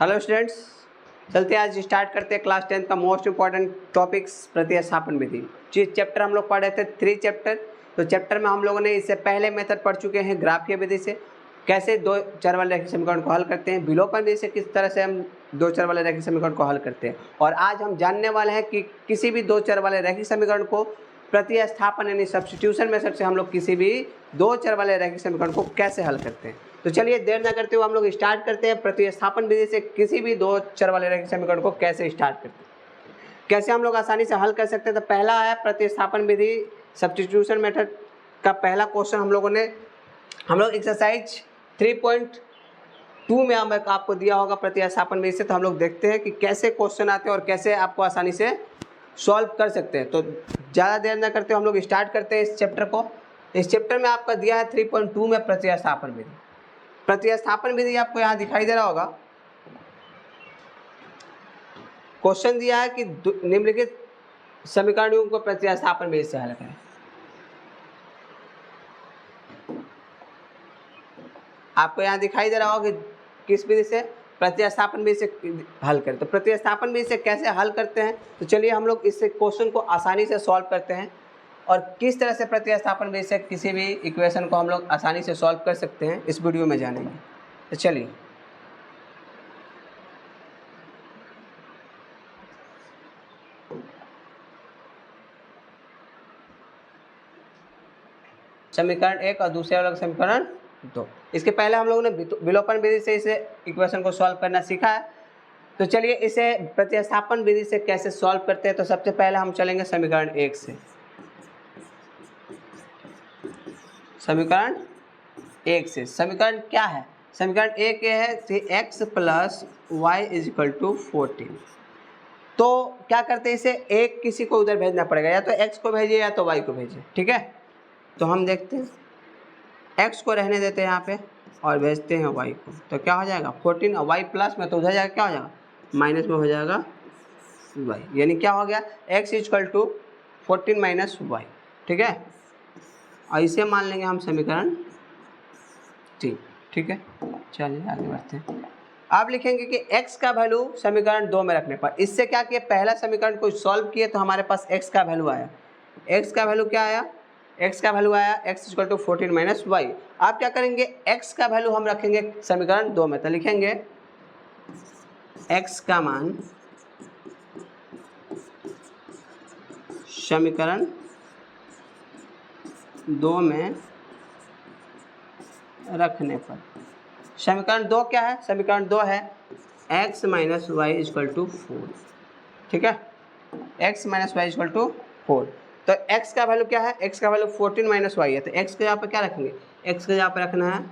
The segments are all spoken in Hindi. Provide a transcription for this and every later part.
हेलो स्टूडेंट्स, चलते हैं आज स्टार्ट करते हैं क्लास 10 का मोस्ट इंपॉर्टेंट टॉपिक्स प्रतिस्थापन विधि। जिस चैप्टर हम लोग पढ़ रहे थे 3 चैप्टर, तो चैप्टर में हम लोगों ने इससे पहले मेथड पढ़ चुके हैं ग्राफीय विधि से कैसे दो चर वाले रैखिक समीकरण को हल करते हैं, विलोपन विधि से किस तरह से हम दो चर वाले रैखिक समीकरण को हल करते हैं, और आज हम जानने वाले हैं कि किसी भी दो चर वाले रैखिक समीकरण को प्रतिस्थापन यानी सब्स्टिट्यूशन मेथड से हम लोग किसी भी दो चर वाले रैखिक समीकरण को कैसे हल करते हैं। तो चलिए देर न करते हुए हम लोग स्टार्ट करते हैं प्रतिस्थापन विधि से किसी भी दो चर वाले रैखिक समीकरण को कैसे स्टार्ट करते हैं, कैसे हम लोग आसानी से हल कर सकते हैं। तो पहला है प्रतिस्थापन विधि सब्स्टिट्यूशन मेथड का पहला क्वेश्चन हम लोग एक्सरसाइज 3.2 में आपको दिया होगा प्रतिस्थापन विधि से। तो हम लोग देखते हैं कि कैसे क्वेश्चन आते हैं और कैसे आपको आसानी से सॉल्व कर सकते हैं। तो ज़्यादा देर न करते हम लोग स्टार्ट करते हैं इस चैप्टर को। इस चैप्टर में आपका दिया है 3.2 में प्रतिस्थापन विधि। प्रतिस्थापन विधि आपको यहाँ दिखाई दे रहा होगा। क्वेश्चन दिया है कि निम्नलिखित समीकरणों को प्रतिस्थापन विधि से हल करें। आपको यहाँ दिखाई दे रहा होगा कि किस विधि से प्रतिस्थापन विधि से हल करें। तो प्रतिस्थापन विधि से कैसे हल करते हैं, तो चलिए हम लोग इस क्वेश्चन को आसानी से सॉल्व करते हैं और किस तरह से प्रतिस्थापन विधि से किसी भी इक्वेशन को हम लोग आसानी से सॉल्व कर सकते हैं इस वीडियो में जानेंगे। तो चलिए समीकरण 1 और दूसरे वाला समीकरण 2। इसके पहले हम लोगों ने विलोपन विधि से इसे इक्वेशन को सॉल्व करना सीखा है। तो चलिए इसे प्रतिस्थापन विधि से कैसे सॉल्व करते हैं। तो सबसे पहले हम चलेंगे समीकरण 1 से। समीकरण 1 से समीकरण क्या है? समीकरण 1 ये है कि x + y = 14। तो क्या करते हैं, इसे एक किसी को उधर भेजना पड़ेगा, या तो x को भेजिए या तो y को भेजिए। ठीक है, तो हम देखते हैं x को रहने देते हैं यहाँ पे और भेजते हैं y को। तो क्या हो जाएगा 14 और y प्लस में तो उधर जाएगा क्या हो जाएगा माइनस में हो जाएगा y, यानी क्या हो गया x = 14 - y। ठीक है, और इसे मान लेंगे हम समीकरण 3। ठीक है, चलिए आगे बढ़ते हैं। आप लिखेंगे कि x का वैल्यू समीकरण 2 में रखने पर, इससे क्या किया पहला समीकरण को सॉल्व किए तो हमारे पास x का वैल्यू आया। x का वैल्यू क्या आया? x का वैल्यू आया x = 14 - y। आप क्या करेंगे, x का वैल्यू हम रखेंगे समीकरण 2 में। तो लिखेंगे x का मान समीकरण 2 में रखने पर, समीकरण 2 क्या है? समीकरण 2 है x - y = 4। ठीक है, x - y = 4। तो x का वैल्यू क्या है? x का वैल्यू 14 - y है। तो x के यहाँ पर क्या रखेंगे? x के यहाँ पर रखना है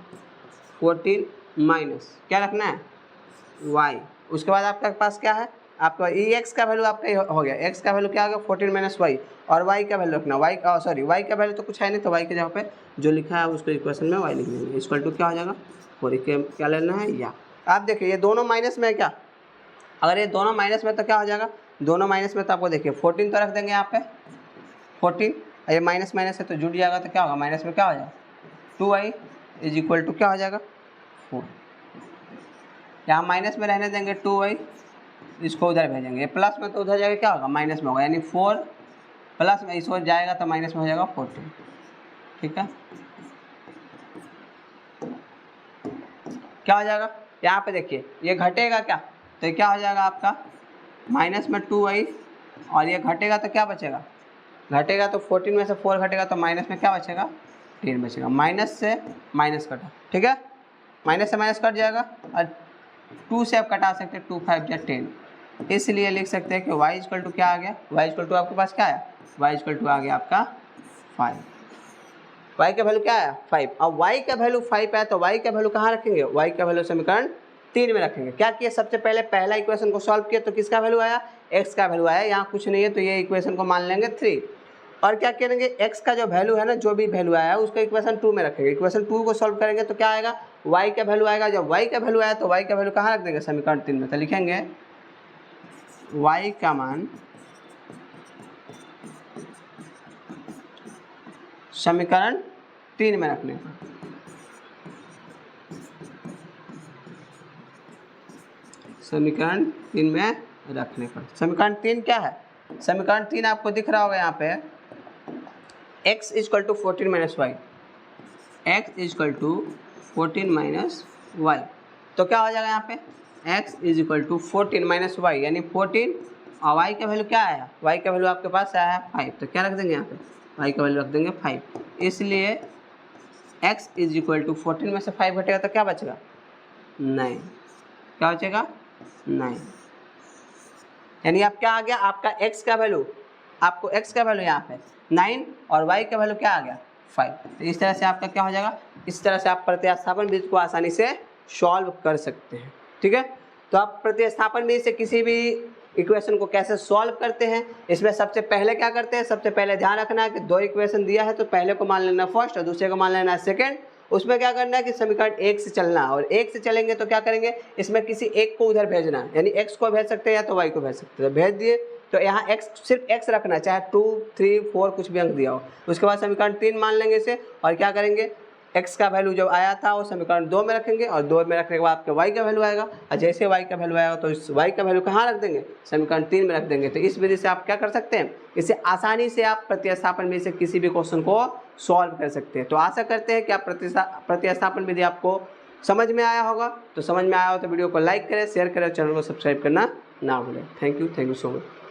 14 माइनस क्या रखना है y। उसके बाद आपके पास क्या है, आपका x का वैल्यू आपका हो गया। x का वैल्यू क्या हो गया 14 - y, और y का वैल्यू रखना y का वैल्यू तो कुछ है नहीं, तो y के जगह पे जो लिखा है उसको इक्वेशन में y लिख देंगे। इक्वल टू क्या हो जाएगा 4 के क्या लेना है या। आप देखिए ये दोनों माइनस में है क्या, अगर ये दोनों माइनस में तो क्या हो जाएगा, दोनों माइनस में तो आपको देखिए 14 तो रख देंगे यहाँ पे 14, ये माइनस माइनस है तो जुड़ जाएगा। तो क्या होगा माइनस में क्या हो जाएगा 2y = क्या हो जाएगा 4। यहाँ माइनस में रहने देंगे 2y, इसको उधर भेजेंगे प्लस में तो उधर जाएगा क्या होगा माइनस में होगा, यानी 4 प्लस में इसको जाएगा तो माइनस में हो जाएगा 14। ठीक है, क्या हो जाएगा यहाँ पे देखिए ये घटेगा क्या, तो ये क्या हो जाएगा आपका माइनस में 2y, और ये घटेगा तो क्या बचेगा, घटेगा तो 14 में से 4 घटेगा तो माइनस में क्या बचेगा 10 बचेगा। माइनस से माइनस कटा, ठीक है, माइनस से माइनस कट जाएगा और 2 से आप कटा सकते हैं 2 5 या 10, इसलिए लिख सकते हैं कि y = क्या आ गया, y = आपके पास क्या है, y = आ गया आपका 5। y का वैल्यू क्या आया 5, अब y का वैल्यू 5 है तो y का वैल्यू कहाँ रखेंगे, y का वैल्यू समीकरण 3 में रखेंगे। क्या किया सबसे पहले पहला इक्वेशन को सॉल्व किया तो किसका वैल्यू आया, x का वैल्यू आया, यहाँ कुछ नहीं है तो ये इक्वेशन को मान लेंगे 3। और क्या करेंगे x का जो वैल्यू है ना, जो भी वैल्यू आया उसको इक्वेशन 2 में रखेंगे। इक्वेशन 2 को सॉल्व करेंगे तो क्या आएगा y का वैल्यू आएगा। जब y का वैल्यू आया तो y का वैल्यू कहाँ रख देंगे समीकरण 3 में। तो लिखेंगे y का मान समीकरण 3 में रखने पर समीकरण 3 में रखने पर। समीकरण 3 क्या है? समीकरण 3 आपको दिख रहा होगा यहाँ पे, x equal to 14 minus Y, X equal to 14 minus Y. तो क्या हो जाएगा यहाँ पे, x is equal to 14 minus Y, यानी 14, और y का वैल्यू क्या आया, y का वैल्यू आपके पास आया है 5, तो क्या रख देंगे यहाँ पे, y का वैल्यू रख देंगे 5। इसलिए x इज इक्वल टू 14 में से 5 घटेगा तो क्या बचेगा, 9। क्या बचेगा, 9। यानी आप क्या आ गया, आपका x का वैल्यू, आपको x का वैल्यू यहाँ पे 9 और y का वैल्यू क्या आ गया, 5। तो इस तरह से आपका क्या हो जाएगा, इस तरह से आप प्रतिस्थापन विधि को आसानी से सॉल्व कर सकते हैं। ठीक है, तो आप प्रतिस्थापन विधि से किसी भी इक्वेशन को कैसे सॉल्व करते हैं, इसमें सबसे पहले क्या करते हैं, सबसे पहले ध्यान रखना है कि 2 इक्वेशन दिया है तो पहले को मान लेना फर्स्ट और दूसरे को मान लेना सेकंड। उसमें क्या करना है कि समीकरण 1 से चलना, और 1 से चलेंगे तो क्या करेंगे, इसमें किसी एक को उधर भेजना है, यानी x को भेज सकते हैं या तो y को भेज सकते हैं। तो भेज दिए, तो यहाँ x सिर्फ x रखना है, चाहे 2, 3, 4 कुछ भी अंक दिया हो। उसके बाद समीकरण 3 मान लेंगे इसे, और क्या करेंगे, x का वैल्यू जब आया था वो समीकरण 2 में रखेंगे, और 2 में रखने के बाद आपके y का वैल्यू आएगा, और जैसे y का वैल्यू आएगा तो इस y का वैल्यू कहाँ रख देंगे, समीकरण 3 में रख देंगे। तो इस विधि से आप क्या कर सकते हैं, इसे आसानी से आप प्रतिस्थापन विधि से किसी भी क्वेश्चन को सॉल्व कर सकते हैं। तो आशा करते हैं कि आप प्रतिस्थापन विधि आपको समझ में आया होगा। तो समझ में आया हो तो वीडियो को लाइक करें, शेयर करें, चैनल को सब्सक्राइब करना ना भूलें। Thank you so much.